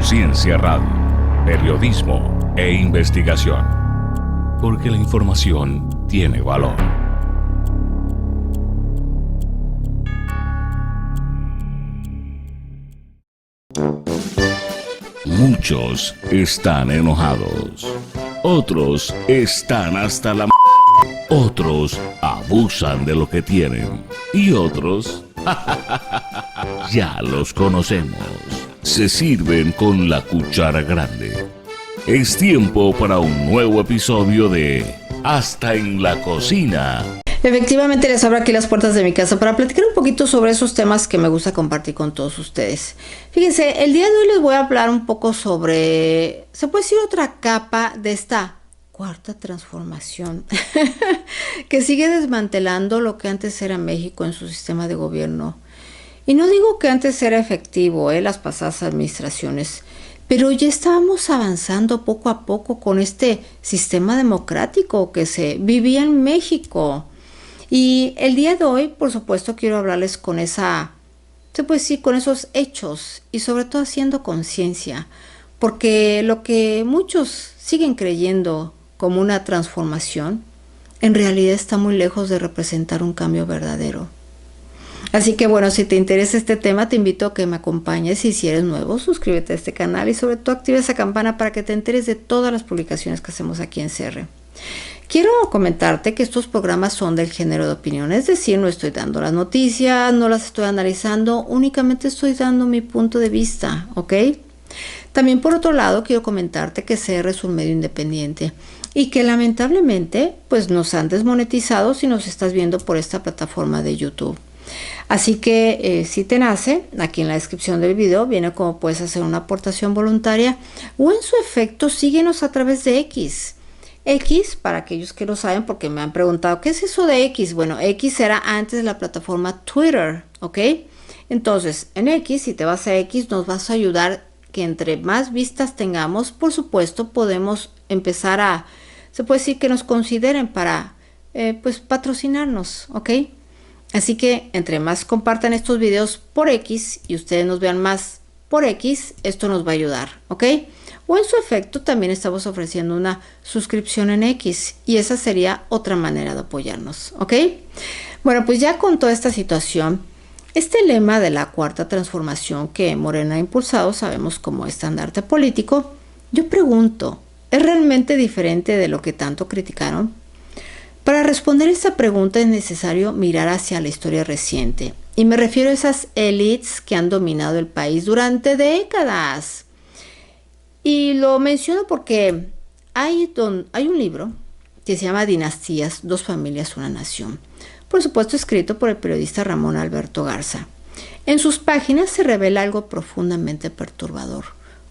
Conciencia Radio, periodismo e investigación. Porque la información tiene valor. Muchos están enojados. Otros están hasta la Otros abusan de lo que tienen. Y otros ya los conocemos. Se sirven con la cuchara grande. Es tiempo para un nuevo episodio de Hasta en la Cocina. Efectivamente, les abro aquí las puertas de mi casa para platicar un poquito sobre esos temas que me gusta compartir con todos ustedes. Fíjense, el día de hoy les voy a hablar un poco sobre, se puede decir, otra capa de esta cuarta transformación que sigue desmantelando lo que antes era México en su sistema de gobierno. Y no digo que antes era efectivo, las pasadas administraciones, pero ya estábamos avanzando poco a poco con este sistema democrático que se vivía en México. Y el día de hoy, por supuesto, quiero hablarles con con esos hechos y sobre todo haciendo conciencia, porque lo que muchos siguen creyendo como una transformación, en realidad está muy lejos de representar un cambio verdadero. Así que bueno, si te interesa este tema, te invito a que me acompañes y si eres nuevo, suscríbete a este canal y sobre todo activa esa campana para que te enteres de todas las publicaciones que hacemos aquí en CR. Quiero comentarte que estos programas son del género de opinión, es decir, no estoy dando las noticias, no las estoy analizando, únicamente estoy dando mi punto de vista, ¿ok? También por otro lado, quiero comentarte que CR es un medio independiente y que lamentablemente pues nos han desmonetizado si nos estás viendo por esta plataforma de YouTube. Así que si te nace, aquí en la descripción del video viene cómo puedes hacer una aportación voluntaria o en su efecto síguenos a través de X. X, para aquellos que lo saben, porque me han preguntado, ¿qué es eso de X? Bueno, X era antes de la plataforma Twitter, ¿ok? Entonces, en X, si te vas a X, nos vas a ayudar que entre más vistas tengamos, por supuesto, podemos empezar a, se puede decir que nos consideren para, patrocinarnos, ¿ok? Así que entre más compartan estos videos por X y ustedes nos vean más por X, esto nos va a ayudar, ¿ok? O en su efecto también estamos ofreciendo una suscripción en X y esa sería otra manera de apoyarnos, ¿ok? Bueno, pues ya con toda esta situación, este lema de la cuarta transformación que Morena ha impulsado, sabemos como estandarte político, yo pregunto, ¿es realmente diferente de lo que tanto criticaron? Para responder esta pregunta es necesario mirar hacia la historia reciente y me refiero a esas élites que han dominado el país durante décadas. Y lo menciono porque hay un libro que se llama Dinastías, dos familias, una nación. Por supuesto escrito por el periodista Ramón Alberto Garza. En sus páginas se revela algo profundamente perturbador.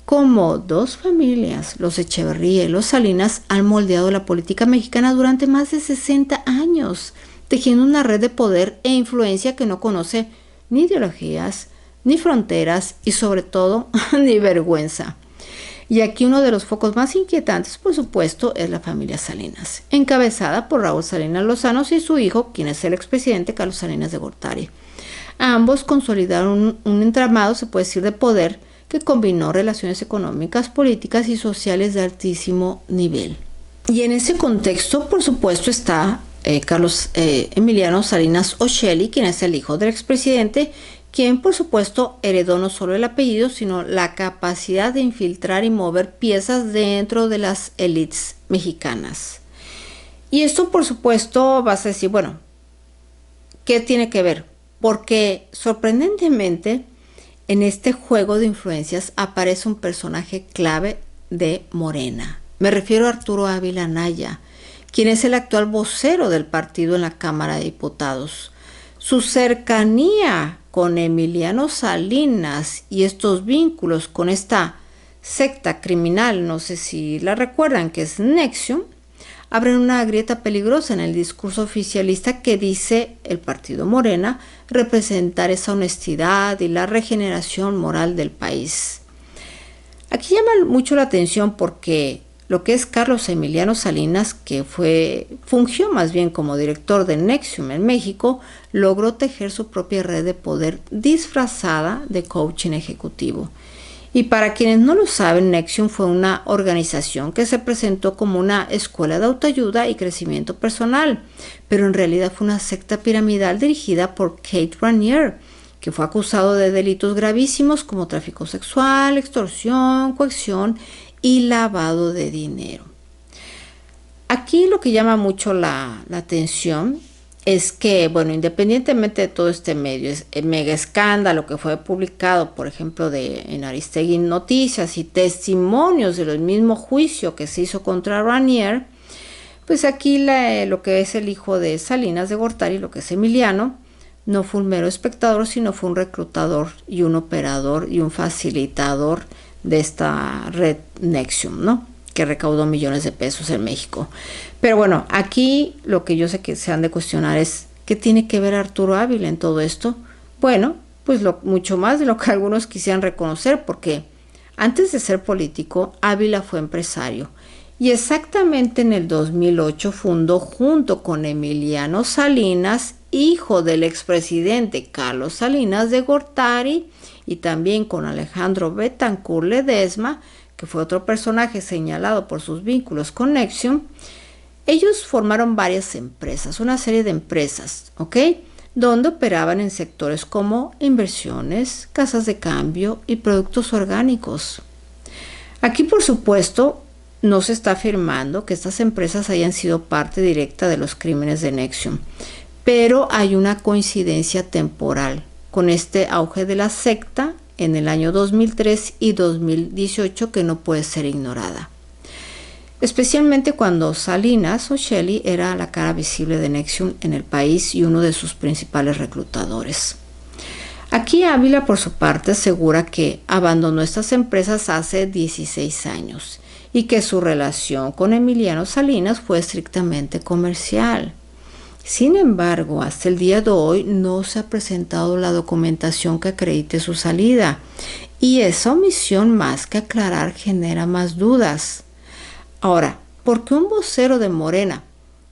Cómo dos familias, los Echeverría y los Salinas, han moldeado la política mexicana durante más de 60 años, tejiendo una red de poder e influencia que no conoce ni ideologías, ni fronteras y sobre todo ni vergüenza. Y aquí uno de los focos más inquietantes, por supuesto, es la familia Salinas, encabezada por Raúl Salinas Lozano y su hijo, quien es el expresidente Carlos Salinas de Gortari. Ambos consolidaron un entramado, se puede decir, de poder que combinó relaciones económicas, políticas y sociales de altísimo nivel. Y en ese contexto, por supuesto, está Carlos Emiliano Salinas Osheli, quien es el hijo del expresidente, quien por supuesto heredó no solo el apellido, sino la capacidad de infiltrar y mover piezas dentro de las élites mexicanas. Y esto por supuesto vas a decir, bueno, ¿qué tiene que ver? Porque sorprendentemente en este juego de influencias aparece un personaje clave de Morena. Me refiero a Arturo Ávila Anaya, quien es el actual vocero del partido en la Cámara de Diputados. Su cercanía con Emiliano Salinas y estos vínculos con esta secta criminal, no sé si la recuerdan, que es NXIVM, abren una grieta peligrosa en el discurso oficialista que dice el partido Morena representar esa honestidad y la regeneración moral del país. Aquí llama mucho la atención porque lo que es Carlos Emiliano Salinas, que fungió más bien como director de NXIVM en México, logró tejer su propia red de poder disfrazada de coaching ejecutivo. Y para quienes no lo saben, Nexium fue una organización que se presentó como una escuela de autoayuda y crecimiento personal, pero en realidad fue una secta piramidal dirigida por Kate Raniere, que fue acusado de delitos gravísimos como tráfico sexual, extorsión, coacción y lavado de dinero. Aquí lo que llama mucho la atención es que, bueno, independientemente de todo este mega escándalo que fue publicado, por ejemplo, en Aristegui Noticias y testimonios de los mismos juicios que se hizo contra Raniere, pues aquí lo que es el hijo de Salinas de Gortari, lo que es Emiliano, no fue un mero espectador, sino fue un reclutador y un operador y un facilitador de esta red Nexium, ¿no?, que recaudó millones de pesos en México. Pero bueno, aquí lo que yo sé que se han de cuestionar es ¿qué tiene que ver Arturo Ávila en todo esto? Bueno, pues mucho más de lo que algunos quisieran reconocer, porque antes de ser político, Ávila fue empresario. Y exactamente en el 2008 fundó junto con Emiliano Salinas, hijo del expresidente Carlos Salinas de Gortari, y también con Alejandro Betancourt Ledesma, que fue otro personaje señalado por sus vínculos con Nexium. Ellos formaron varias empresas, una serie de empresas, ¿ok?, donde operaban en sectores como inversiones, casas de cambio y productos orgánicos. Aquí, por supuesto, no se está afirmando que estas empresas hayan sido parte directa de los crímenes de Nexium, pero hay una coincidencia temporal con este auge de la secta en el año 2003 y 2018 que no puede ser ignorada. Especialmente cuando Salinas o Shelley era la cara visible de Nexium en el país y uno de sus principales reclutadores. Aquí Ávila, por su parte, asegura que abandonó estas empresas hace 16 años y que su relación con Emiliano Salinas fue estrictamente comercial. Sin embargo, hasta el día de hoy no se ha presentado la documentación que acredite su salida, y esa omisión, más que aclarar, genera más dudas. Ahora, ¿por qué un vocero de Morena,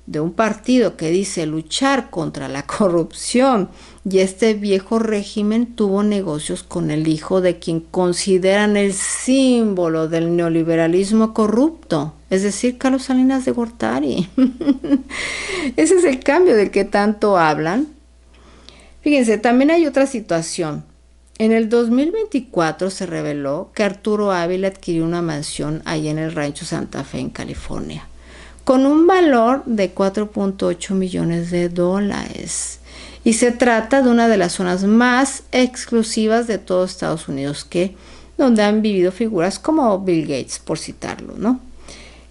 de un partido que dice luchar contra la corrupción y este viejo régimen, tuvo negocios con el hijo de quien consideran el símbolo del neoliberalismo corrupto, es decir, Carlos Salinas de Gortari? Ese es el cambio del que tanto hablan. Fíjense, también hay otra situación. En el 2024 se reveló que Arturo Ávila adquirió una mansión allá en el Rancho Santa Fe, en California, con un valor de $4.8 millones. Y se trata de una de las zonas más exclusivas de todo Estados Unidos, donde han vivido figuras como Bill Gates, por citarlo, ¿no?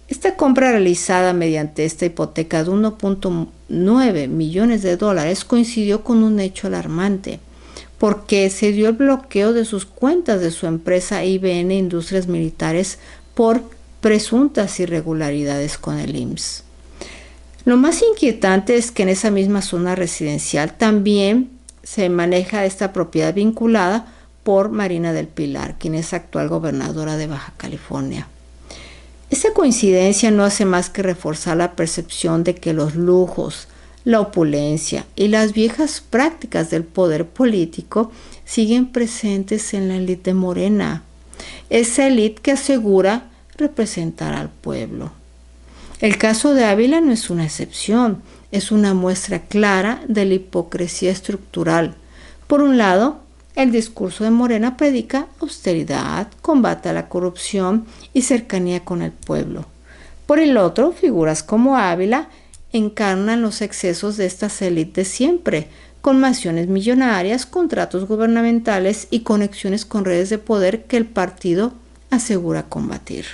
Esta compra, realizada mediante esta hipoteca de $1.9 millones, coincidió con un hecho alarmante, porque se dio el bloqueo de sus cuentas de su empresa IBN Industrias Militares por presuntas irregularidades con el IMSS. Lo más inquietante es que en esa misma zona residencial también se maneja esta propiedad vinculada por Marina del Pilar, quien es actual gobernadora de Baja California. Esta coincidencia no hace más que reforzar la percepción de que los lujos, la opulencia y las viejas prácticas del poder político siguen presentes en la élite de Morena, esa élite que asegura representar al pueblo. El caso de Ávila no es una excepción, es una muestra clara de la hipocresía estructural. Por un lado, el discurso de Morena predica austeridad, combate a la corrupción y cercanía con el pueblo. Por el otro, figuras como Ávila encarnan los excesos de estas élites siempre, con mansiones millonarias, contratos gubernamentales y conexiones con redes de poder que el partido asegura combatir.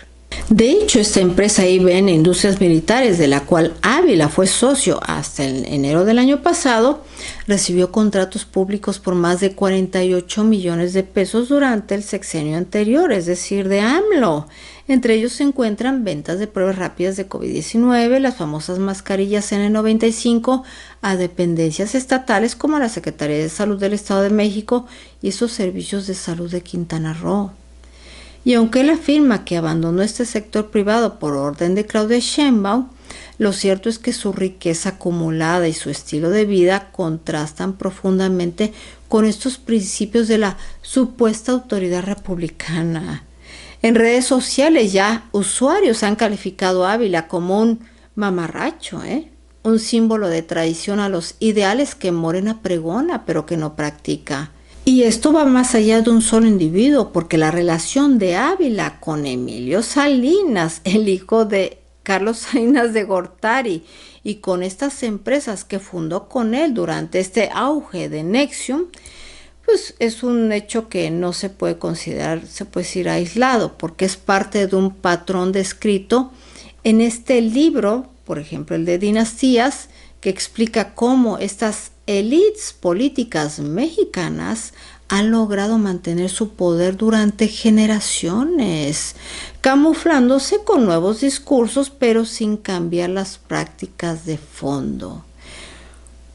De hecho, esta empresa IBN Industrias Militares, de la cual Ávila fue socio hasta el enero del año pasado, recibió contratos públicos por más de 48 millones de pesos durante el sexenio anterior, es decir, de AMLO. Entre ellos se encuentran ventas de pruebas rápidas de COVID-19, las famosas mascarillas N95 a dependencias estatales como la Secretaría de Salud del Estado de México y esos servicios de salud de Quintana Roo. Y aunque él afirma que abandonó este sector privado por orden de Claudia Sheinbaum, lo cierto es que su riqueza acumulada y su estilo de vida contrastan profundamente con estos principios de la supuesta autoridad republicana. En redes sociales ya usuarios han calificado a Ávila como un mamarracho, un símbolo de traición a los ideales que Morena pregona pero que no practica. Y esto va más allá de un solo individuo, porque la relación de Ávila con Emilio Salinas, el hijo de Carlos Salinas de Gortari, y con estas empresas que fundó con él durante este auge de Nexium, pues es un hecho que no se puede considerar, se puede decir, aislado, porque es parte de un patrón descrito en este libro, por ejemplo el de Dinastías, que explica cómo estas élites políticas mexicanas han logrado mantener su poder durante generaciones, camuflándose con nuevos discursos, pero sin cambiar las prácticas de fondo.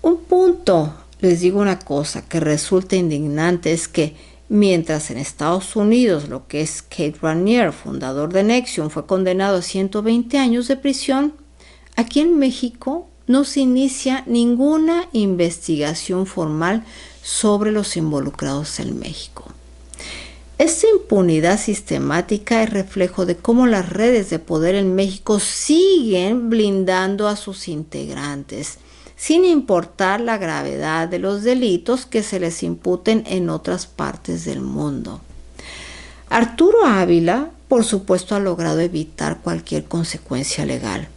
Un punto, les digo una cosa que resulta indignante, es que mientras en Estados Unidos lo que es Kate Raniere, fundador de Nexium, fue condenado a 120 años de prisión, aquí en México no se inicia ninguna investigación formal sobre los involucrados en México. Esta impunidad sistemática es reflejo de cómo las redes de poder en México siguen blindando a sus integrantes, sin importar la gravedad de los delitos que se les imputen en otras partes del mundo. Arturo Ávila, por supuesto, ha logrado evitar cualquier consecuencia legal.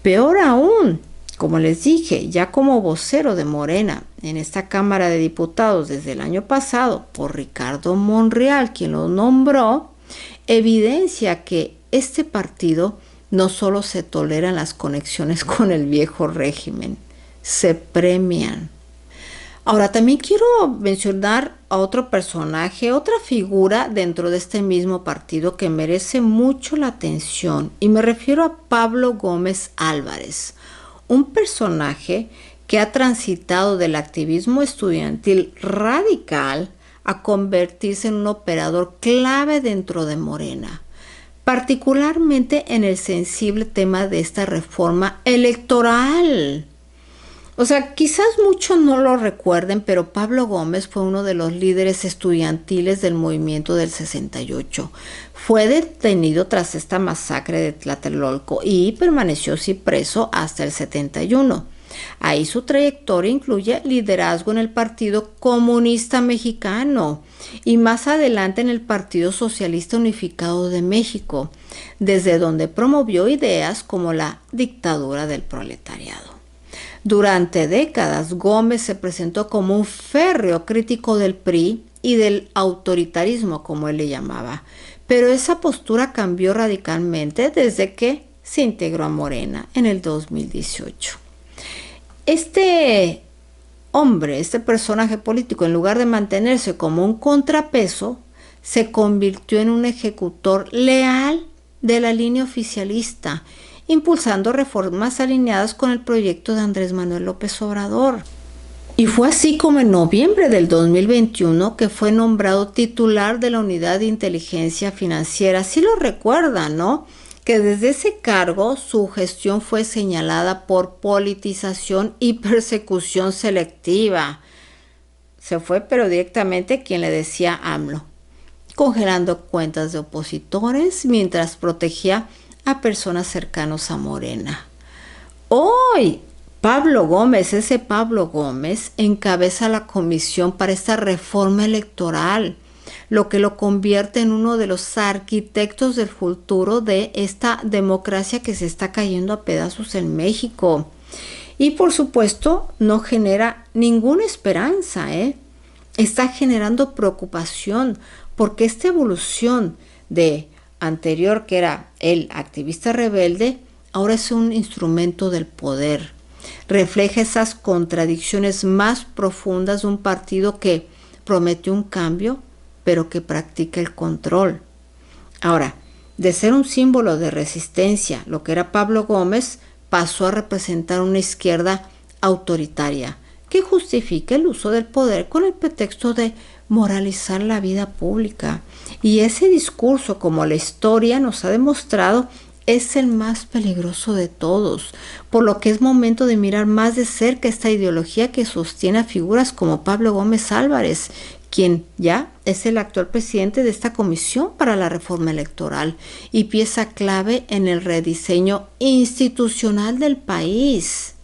Peor aún, como les dije, ya como vocero de Morena en esta Cámara de Diputados desde el año pasado por Ricardo Monreal, quien lo nombró, evidencia que este partido no solo se toleran las conexiones con el viejo régimen, se premian. Ahora también quiero mencionar a otro personaje, otra figura dentro de este mismo partido que merece mucho la atención, y me refiero a Pablo Gómez Álvarez, un personaje que ha transitado del activismo estudiantil radical a convertirse en un operador clave dentro de Morena, particularmente en el sensible tema de esta reforma electoral. O sea, quizás muchos no lo recuerden, pero Pablo Gómez fue uno de los líderes estudiantiles del movimiento del 68. Fue detenido tras esta masacre de Tlatelolco y permaneció así preso hasta el 71. Ahí su trayectoria incluye liderazgo en el Partido Comunista Mexicano y más adelante en el Partido Socialista Unificado de México, desde donde promovió ideas como la dictadura del proletariado. Durante décadas, Gómez se presentó como un férreo crítico del PRI y del autoritarismo, como él le llamaba, pero esa postura cambió radicalmente desde que se integró a Morena en el 2018. Este hombre, este personaje político, en lugar de mantenerse como un contrapeso, se convirtió en un ejecutor leal de la línea oficialista, impulsando reformas alineadas con el proyecto de Andrés Manuel López Obrador. Y fue así como en noviembre del 2021 que fue nombrado titular de la Unidad de Inteligencia Financiera. Sí lo recuerdan, ¿no? Que desde ese cargo su gestión fue señalada por politización y persecución selectiva. Se fue, pero directamente quien le decía AMLO, congelando cuentas de opositores mientras protegía a personas cercanas a Morena. Hoy, ese Pablo Gómez, encabeza la comisión para esta reforma electoral, lo que lo convierte en uno de los arquitectos del futuro de esta democracia que se está cayendo a pedazos en México. Y por supuesto, no genera ninguna esperanza, Está generando preocupación porque esta evolución de anterior, que era el activista rebelde, ahora es un instrumento del poder. Refleja esas contradicciones más profundas de un partido que prometió un cambio, pero que practica el control. Ahora, de ser un símbolo de resistencia, lo que era Pablo Gómez, pasó a representar una izquierda autoritaria, que justifica el uso del poder con el pretexto de moralizar la vida pública. Y ese discurso, como la historia nos ha demostrado, es el más peligroso de todos, por lo que es momento de mirar más de cerca esta ideología que sostiene a figuras como Pablo Gómez Álvarez, quien ya es el actual presidente de esta Comisión para la Reforma Electoral y pieza clave en el rediseño institucional del país.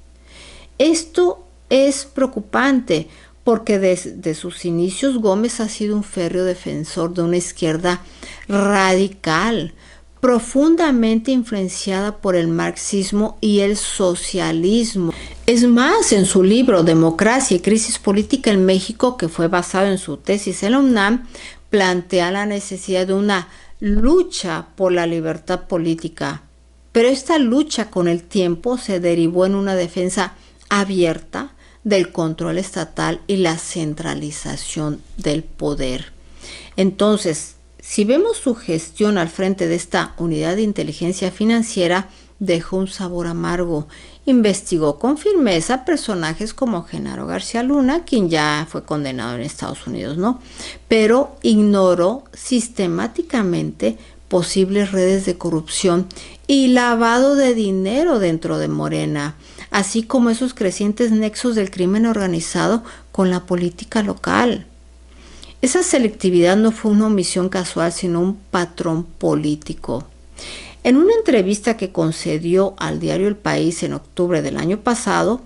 Esto es preocupante porque desde sus inicios Gómez ha sido un férreo defensor de una izquierda radical, profundamente influenciada por el marxismo y el socialismo. Es más, en su libro Democracia y Crisis Política en México, que fue basado en su tesis en la UNAM, plantea la necesidad de una lucha por la libertad política. Pero esta lucha con el tiempo se derivó en una defensa abierta del control estatal y la centralización del poder. Entonces, si vemos su gestión al frente de esta unidad de inteligencia financiera, dejó un sabor amargo. Investigó con firmeza personajes como Genaro García Luna, quien ya fue condenado en Estados Unidos, ¿no? Pero ignoró sistemáticamente posibles redes de corrupción y lavado de dinero dentro de Morena, así como esos crecientes nexos del crimen organizado con la política local. Esa selectividad no fue una omisión casual, sino un patrón político. En una entrevista que concedió al diario El País en octubre del año pasado,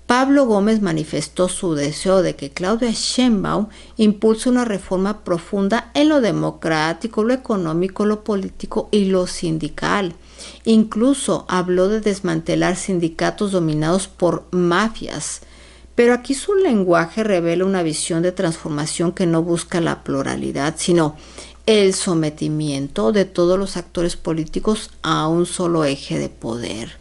Pablo Gómez manifestó su deseo de que Claudia Sheinbaum impulse una reforma profunda en lo democrático, lo económico, lo político y lo sindical. Incluso habló de desmantelar sindicatos dominados por mafias. Pero aquí su lenguaje revela una visión de transformación que no busca la pluralidad, sino el sometimiento de todos los actores políticos a un solo eje de poder.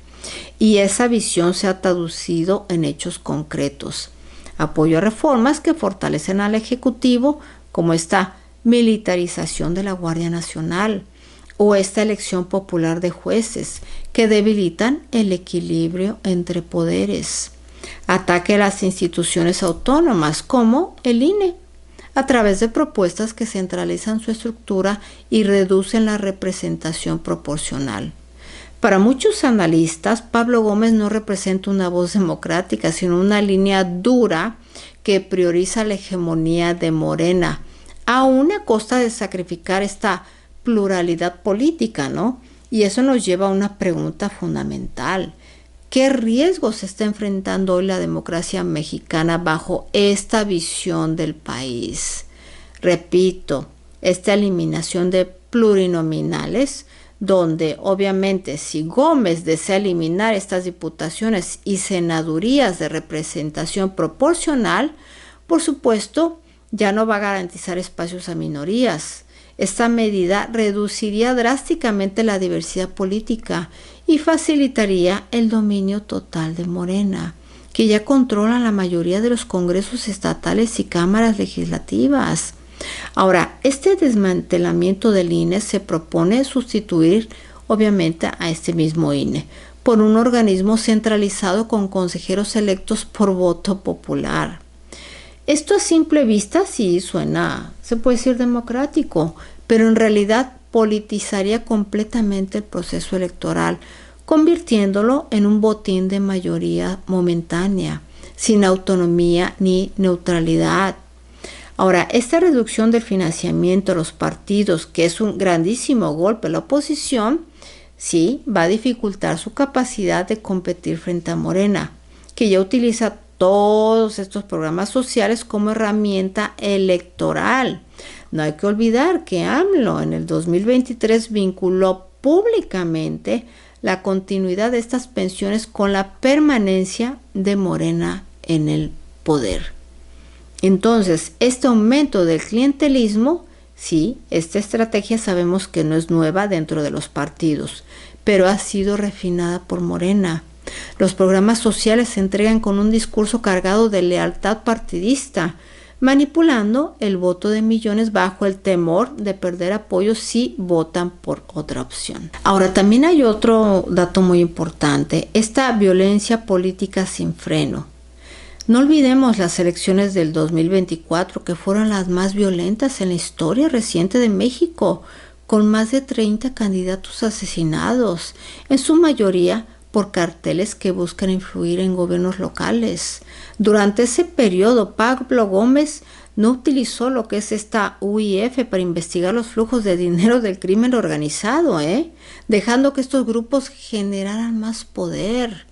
Y esa visión se ha traducido en hechos concretos. Apoyo a reformas que fortalecen al Ejecutivo, como esta militarización de la Guardia Nacional o esta elección popular de jueces, que debilitan el equilibrio entre poderes. Ataque a las instituciones autónomas como el INE, a través de propuestas que centralizan su estructura y reducen la representación proporcional. Para muchos analistas, Pablo Gómez no representa una voz democrática, sino una línea dura que prioriza la hegemonía de Morena, aún a costa de sacrificar esta pluralidad política, ¿no? Y eso nos lleva a una pregunta fundamental. ¿Qué riesgos se está enfrentando hoy la democracia mexicana bajo esta visión del país? Repito, esta eliminación de plurinominales, donde obviamente si Gómez desea eliminar estas diputaciones y senadurías de representación proporcional, por supuesto, ya no va a garantizar espacios a minorías. Esta medida reduciría drásticamente la diversidad política y facilitaría el dominio total de Morena, que ya controla la mayoría de los congresos estatales y cámaras legislativas. Ahora, este desmantelamiento del INE se propone sustituir, obviamente, a este mismo INE por un organismo centralizado con consejeros electos por voto popular. Esto a simple vista sí suena, se puede decir democrático, pero en realidad politizaría completamente el proceso electoral, convirtiéndolo en un botín de mayoría momentánea, sin autonomía ni neutralidad. Ahora, esta reducción del financiamiento a los partidos, que es un grandísimo golpe a la oposición, sí, va a dificultar su capacidad de competir frente a Morena, que ya utiliza todos estos programas sociales como herramienta electoral. No hay que olvidar que AMLO en el 2023 vinculó públicamente la continuidad de estas pensiones con la permanencia de Morena en el poder. Entonces, este aumento del clientelismo, sí, esta estrategia sabemos que no es nueva dentro de los partidos, pero ha sido refinada por Morena. Los programas sociales se entregan con un discurso cargado de lealtad partidista, manipulando el voto de millones bajo el temor de perder apoyo si votan por otra opción. Ahora, también hay otro dato muy importante, esta violencia política sin freno. No olvidemos las elecciones del 2024, que fueron las más violentas en la historia reciente de México, con más de 30 candidatos asesinados, en su mayoría por carteles que buscan influir en gobiernos locales. Durante ese periodo, Pablo Gómez no utilizó lo que es esta UIF para investigar los flujos de dinero del crimen organizado, dejando que estos grupos generaran más poder.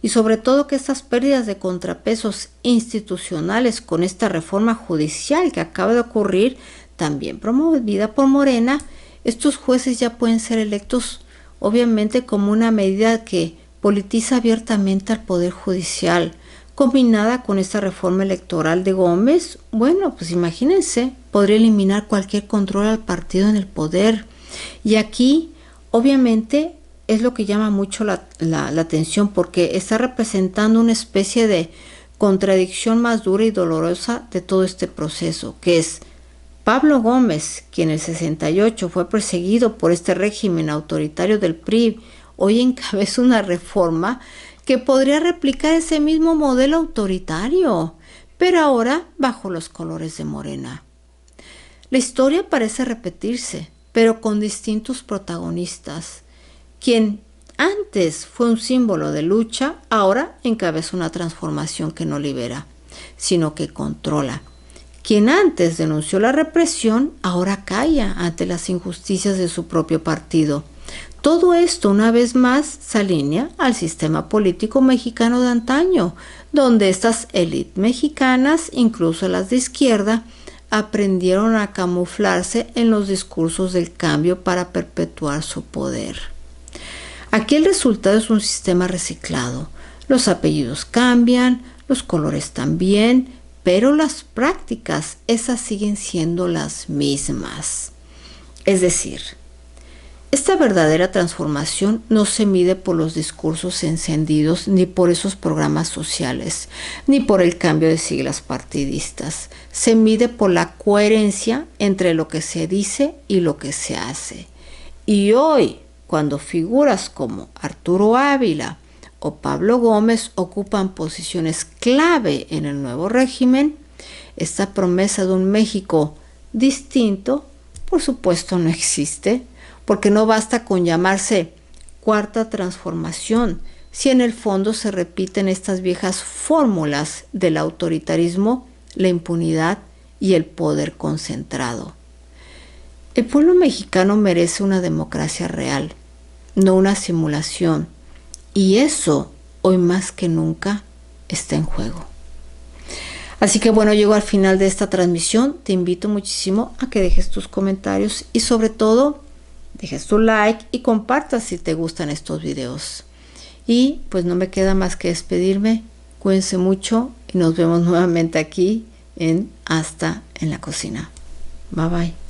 Y sobre todo que estas pérdidas de contrapesos institucionales con esta reforma judicial que acaba de ocurrir, también promovida por Morena, estos jueces ya pueden ser electos obviamente como una medida que politiza abiertamente al Poder Judicial. Combinada con esta reforma electoral de Gómez, bueno, pues imagínense, podría eliminar cualquier control al partido en el poder. Y aquí, obviamente, es lo que llama mucho la atención, porque está representando una especie de contradicción más dura y dolorosa de todo este proceso, que es Pablo Gómez, quien en el 68 fue perseguido por este régimen autoritario del PRI, hoy encabeza una reforma que podría replicar ese mismo modelo autoritario, pero ahora bajo los colores de Morena. La historia parece repetirse, pero con distintos protagonistas. Quien antes fue un símbolo de lucha, ahora encabeza una transformación que no libera, sino que controla. Quien antes denunció la represión, ahora calla ante las injusticias de su propio partido. Todo esto, una vez más, se alinea al sistema político mexicano de antaño, donde estas élites mexicanas, incluso las de izquierda, aprendieron a camuflarse en los discursos del cambio para perpetuar su poder. Aquí el resultado es un sistema reciclado. Los apellidos cambian, los colores también, pero las prácticas, esas siguen siendo las mismas. Es decir, esta verdadera transformación no se mide por los discursos encendidos, ni por esos programas sociales, ni por el cambio de siglas partidistas. Se mide por la coherencia entre lo que se dice y lo que se hace. Y hoy, cuando figuras como Arturo Ávila o Pablo Gómez ocupan posiciones clave en el nuevo régimen, esta promesa de un México distinto, por supuesto, no existe, porque no basta con llamarse cuarta transformación, si en el fondo se repiten estas viejas fórmulas del autoritarismo, la impunidad y el poder concentrado. El pueblo mexicano merece una democracia real, no una simulación, y eso, hoy más que nunca, está en juego. Así que bueno, llego al final de esta transmisión. Te invito muchísimo a que dejes tus comentarios y sobre todo, dejes tu like y compartas si te gustan estos videos. Y pues no me queda más que despedirme. Cuídense mucho y nos vemos nuevamente aquí en Hasta en la Cocina. Bye bye.